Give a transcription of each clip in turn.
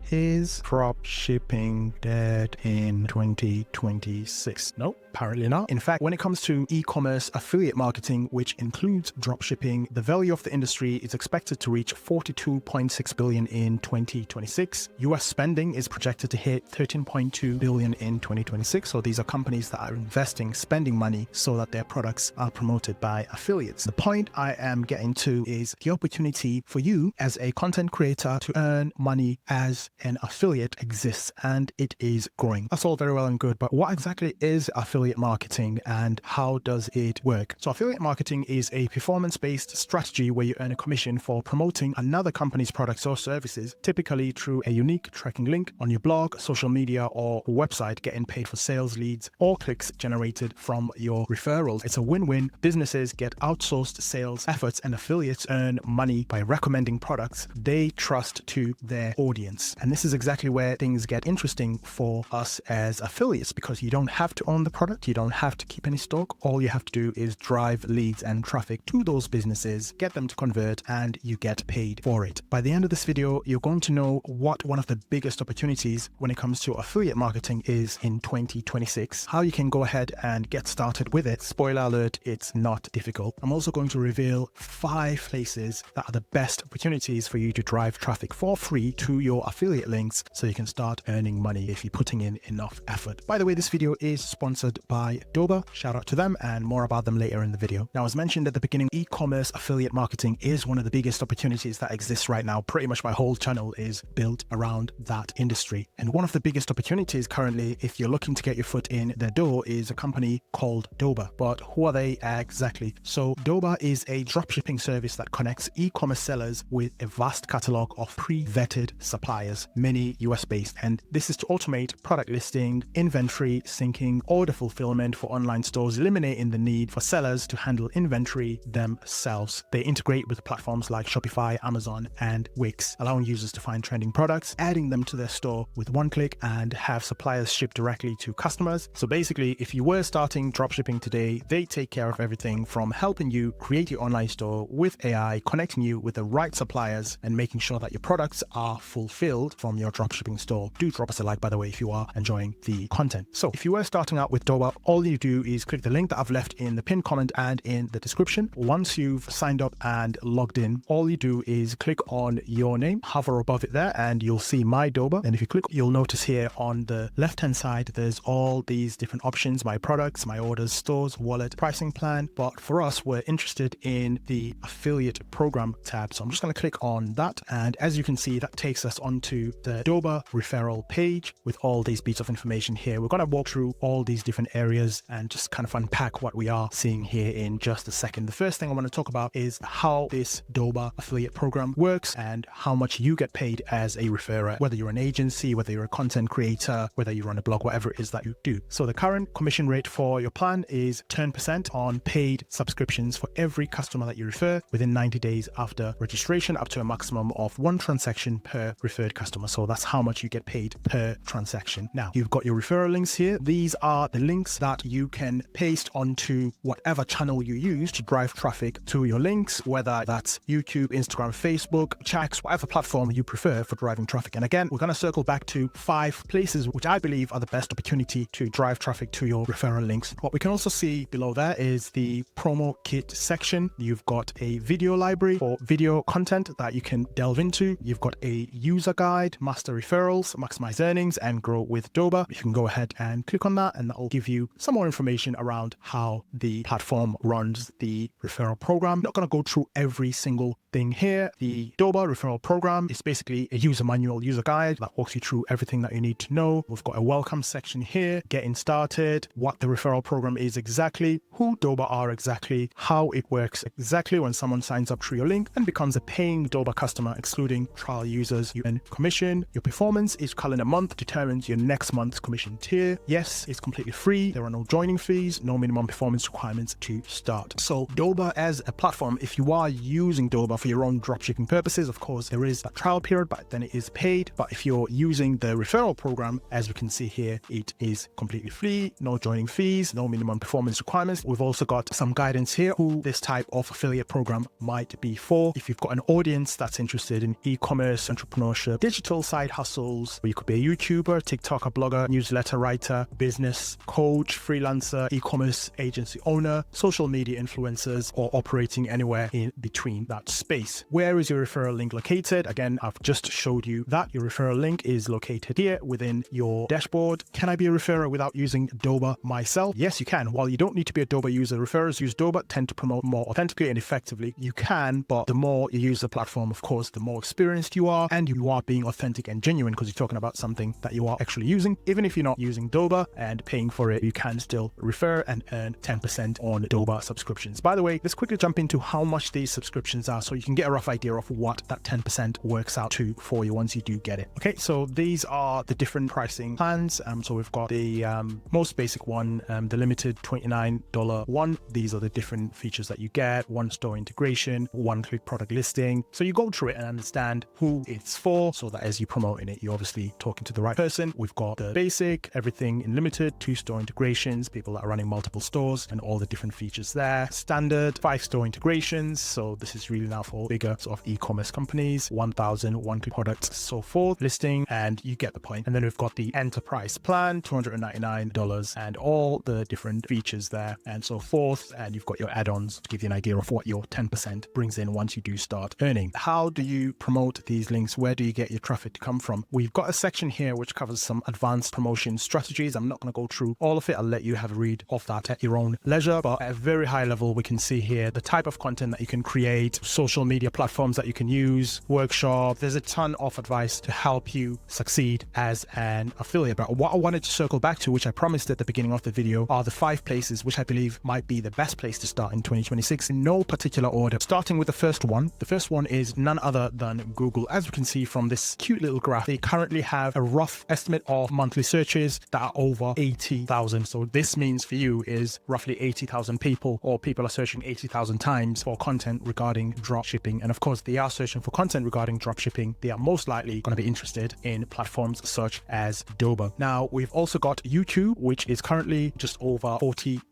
Is dropshipping dead in 2026? No, apparently not. In fact, when it comes to e-commerce affiliate marketing, which includes dropshipping, the value of the industry is expected to reach $42.6 billion in 2026. US spending is projected to hit $13.2 billion in 2026. So these are companies that are investing, spending money so that their products are promoted by affiliates. The point I am getting to is the opportunity for you as a content creator to earn money as an affiliate exists, and it is growing. That's all very well and good, but what exactly is affiliate marketing and how does it work? So affiliate marketing is a performance-based strategy where you earn a commission for promoting another company's products or services, typically through a unique tracking link on your blog, social media, or website, getting paid for sales leads or clicks generated from your referrals. It's a win-win. Businesses get outsourced sales efforts and affiliates earn money by recommending products they trust to their audience. And this is exactly where things get interesting for us as affiliates, because you don't have to own the product, you don't have to keep any stock. All you have to do is drive leads and traffic to those businesses, get them to convert, and you get paid for it. By the end of this video, you're going to know what one of the biggest opportunities when it comes to affiliate marketing is in 2026, how you can go ahead and get started with it. Spoiler alert, it's not difficult. I'm also going to reveal 5 places that are the best opportunities for you to drive traffic for free to your affiliate links so you can start earning money if you're putting in enough effort. By the way, this video is sponsored by Doba. Shout out to them, and more about them later in the video. Now, as mentioned at the beginning, e-commerce affiliate marketing is one of the biggest opportunities that exists right now. Pretty much my whole channel is built around that industry. And one of the biggest opportunities currently, if you're looking to get your foot in the door, is a company called Doba. But who are they exactly? So Doba is a dropshipping service that connects e-commerce sellers with a vast catalog of pre-vetted suppliers, many US based. And this is to automate product listing, inventory syncing, order fulfillment for online stores, eliminating the need for sellers to handle inventory themselves. They integrate with platforms like Shopify, Amazon, and Wix, allowing users to find trending products, adding them to their store with one click, and have suppliers ship directly to customers. So basically, if you were starting dropshipping today, they take care of everything from helping you create your online store with AI, connecting you with the right suppliers, and making sure that your products are fulfilled from your dropshipping store. Do drop us a like, by the way, if you are enjoying the content. So if you were starting out with Doba, all you do is click the link that I've left in the pinned comment and in the description. Once you've signed up and logged in, all you do is click on your name, hover above it there, and you'll see My Doba. And if you click, you'll notice here on the left-hand side, there's all these different options: my products, my orders, stores, wallet, pricing plan. But for us, we're interested in the affiliate program tab. So I'm just going to click on that. And as you can see, that takes us onto the Doba referral page with all these bits of information here. We're going to walk through all these different areas and just kind of unpack what we are seeing here in just a second. The first thing I want to talk about is how this Doba affiliate program works and how much you get paid as a referrer, whether you're an agency, whether you're a content creator, whether you run a blog, whatever it is that you do. So the current commission rate for your plan is 10% on paid subscriptions for every customer that you refer within 90 days after registration, up to a maximum of 1 transaction per referred customer. So that's how much you get paid per transaction. Now, you've got your referral links here. These are the links that you can paste onto whatever channel you use to drive traffic to your links, whether that's YouTube, Instagram, Facebook, Chats, whatever platform you prefer for driving traffic. And again, we're going to circle back to 5 places which I believe are the best opportunity to drive traffic to your referral links. What we can also see below there is the promo kit section. You've got a video library for video content that you can delve into. You've got a user guide, master referrals, maximize earnings, and grow with Doba. You can go ahead and click on that, and that will give you some more information around how the platform runs the referral program. I'm not going to go through every single thing here. The Doba referral program is basically a user manual, user guide that walks you through everything that you need to know. We've got a welcome section here, getting started, what the referral program is exactly, who Doba are exactly, how it works exactly when someone signs up through your link and becomes a paying Doba customer, excluding trial users. You earn commission. Your performance each calendar month determines your next month's commission tier. Yes, it's completely free. There are no joining fees, no minimum performance requirements to start. So Doba as a platform, if you are using Doba for for your own dropshipping purposes. Of course, there is a trial period, but then it is paid. But if you're using the referral program, as we can see here, it is completely free, no joining fees, no minimum performance requirements. We've also got some guidance here who this type of affiliate program might be for. If you've got an audience that's interested in e-commerce, entrepreneurship, digital side hustles, or you could be a YouTuber, TikToker, blogger, newsletter writer, business coach, freelancer, e-commerce agency owner, social media influencers, or operating anywhere in between that space. Where is your referral link located? Again, I've just showed you that your referral link is located here within your dashboard. Can I be a referrer without using Doba myself? Yes, you can. While you don't need to be a Doba user, referrers use Doba tend to promote more authentically and effectively. You can, but the more you use the platform, of course, the more experienced you are, and you are being authentic and genuine because you're talking about something that you are actually using. Even if you're not using Doba and paying for it, you can still refer and earn 10% on Doba subscriptions. By the way, let's quickly jump into how much these subscriptions are so you can get a rough idea of what that 10% works out to for you once you do get it. Okay, so these are the different pricing plans. So we've got the most basic one, the limited $29 one. These are the different features that you get: one store integration, one-click product listing. So you go through it and understand who it's for, so that as you're promoting it, you're obviously talking to the right person. We've got the basic, everything in limited, 2 store integrations, people that are running multiple stores and all the different features there. Standard, 5 store integrations. So this is really now for bigger sort of e-commerce companies, 1,000 one-click products, so forth, listing, and you get the point. And then we've got the enterprise plan, $299, and all the different features there and so forth. And you've got your add-ons to give you an idea of what your 10% brings in once you do start earning. How do you promote these links? Where do you get your traffic to come from? We've got a section here which covers some advanced promotion strategies. I'm not going to go through all of it. I'll let you have a read of that at your own leisure. But at a very high level, we can see here the type of content that you can create, social media platforms that you can use, workshop. There's a ton of advice to help you succeed as an affiliate. But what I wanted to circle back to, which I promised at the beginning of the video, are the 5 places which I believe might be the best place to start in 2026 in no particular order. Starting with the first one. The first one is none other than Google. As we can see from this cute little graph, they currently have a rough estimate of monthly searches that are over 80,000. So this means for you is roughly 80,000 people, or people are searching 80,000 times for content regarding drop shipping. And of course, they are searching for content regarding drop shipping. They are most likely going to be interested in platforms such as Doba. Now, we've also got YouTube, which is currently just over 40,000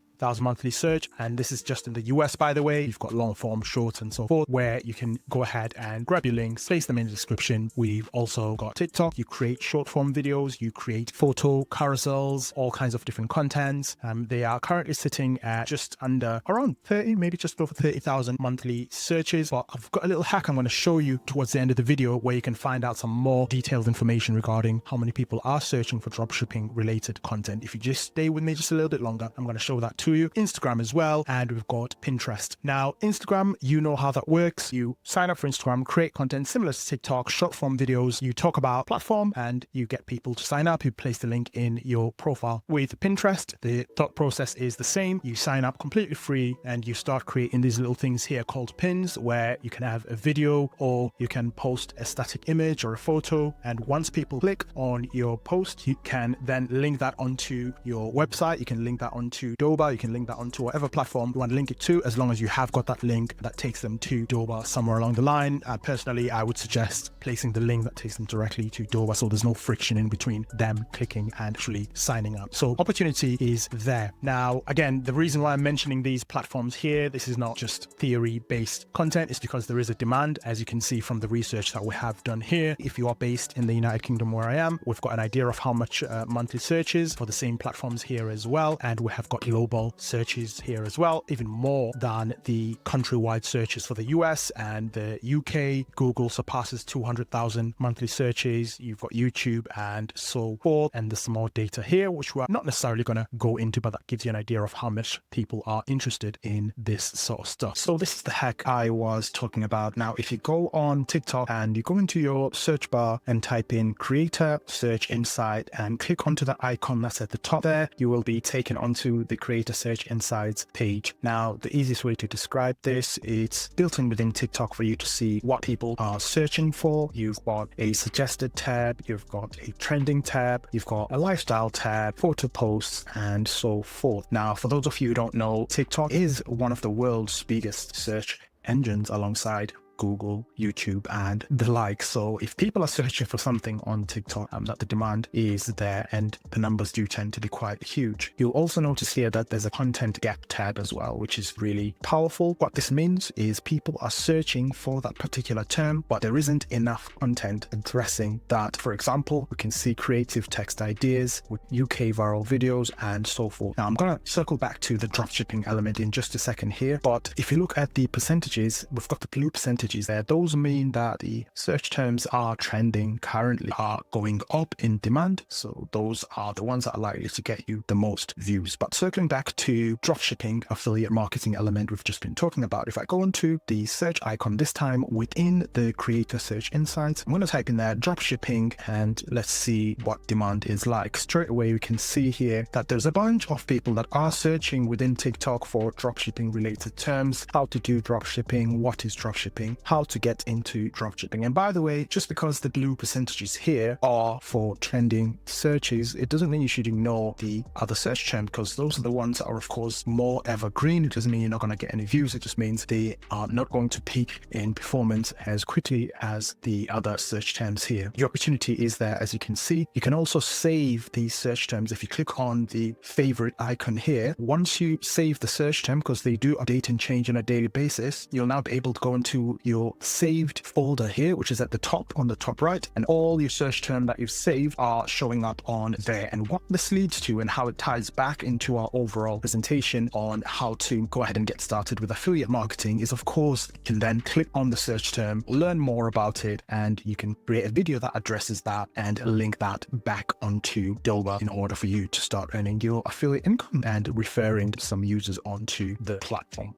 monthly search, and this is just in the US, by the way. You've got long form, shorts, and so forth, where you can go ahead and grab your links, place them in the description. We've also got TikTok. You create short form videos, you create photo carousels, all kinds of different contents. They are currently sitting at just under around 30, maybe just over 30,000 monthly searches. But I've got a little hack I'm going to show you towards the end of the video where you can find out some more detailed information regarding how many people are searching for dropshipping related content. If you just stay with me just a little bit longer, I'm going to show that to you. Instagram as well, and we've got Pinterest. Now, Instagram, you know how that works. You sign up for Instagram, create content similar to TikTok, short form videos. You talk about platform and you get people to sign up. You place the link in your profile. With Pinterest, the thought process is the same. You sign up completely free and you start creating these little things here called pins, where you can have a video or you can post a static image or a photo. And once people click on your post, you can then link that onto your website. You can link that onto Doba. You can link that onto whatever platform you want to link it to, as long as you have got that link that takes them to Doba somewhere along the line. Personally, I would suggest placing the link that takes them directly to Doba, so there's no friction in between them clicking and actually signing up. So opportunity is there. Now, again, the reason why I'm mentioning these platforms here, this is not just theory-based content, it's because there is a demand, as you can see from the research that we have done here. If you are based in the United Kingdom where I am, we've got an idea of how much monthly searches for the same platforms here as well, and we have got global searches here as well, even more than the countrywide searches for the US and the UK. Google surpasses 200,000 monthly searches. You've got YouTube and so forth, and there's some more data here which we're not necessarily going to go into, but that gives you an idea of how much people are interested in this sort of stuff. So this is the hack I was talking about. Now, if you go on TikTok and you go into your search bar and type in creator search insight and click onto the icon that's at the top there, you will be taken onto the creator search insights page. Now, the easiest way to describe this, it's built in within TikTok for you to see what people are searching for. You've got a suggested tab, you've got a trending tab, you've got a lifestyle tab, photo posts, and so forth. Now, for those of you who don't know, TikTok is one of the world's biggest search engines alongside Google, YouTube, and the like. So if people are searching for something on TikTok, that the demand is there and the numbers do tend to be quite huge. You'll also notice here that there's a content gap tag as well, which is really powerful. What this means is people are searching for that particular term, but there isn't enough content addressing that. For example, we can see creative text ideas with UK viral videos and so forth. Now I'm going to circle back to the dropshipping element in just a second here, but if you look at the percentages, we've got the blue percentages there. Those mean that the search terms are trending currently, are going up in demand. So those are the ones that are likely to get you the most views. But circling back to dropshipping affiliate marketing element we've just been talking about, if I go into the search icon, this time within the creator search insights, I'm going to type in there dropshipping and let's see what demand is like. Straight away we can see here that there's a bunch of people that are searching within TikTok for dropshipping related terms, how to do dropshipping, what is dropshipping, how to get into dropshipping. And by the way, just because the blue percentages here are for trending searches, it doesn't mean you should ignore the other search terms, because those are the ones that are of course more evergreen. It doesn't mean you're not going to get any views. It just means they are not going to peak in performance as quickly as the other search terms here. The opportunity is there, as you can see. You can also save these search terms if you click on the favorite icon here. Once you save the search term, because they do update and change on a daily basis, you'll now be able to go into your saved folder here, which is at the top, on the top right, and all your search term that you've saved are showing up on there. And what this leads to and how it ties back into our overall presentation on how to go ahead and get started with affiliate marketing is, of course, you can then click on the search term, learn more about it, and you can create a video that addresses that and link that back onto Doba in order for you to start earning your affiliate income and referring some users onto the platform.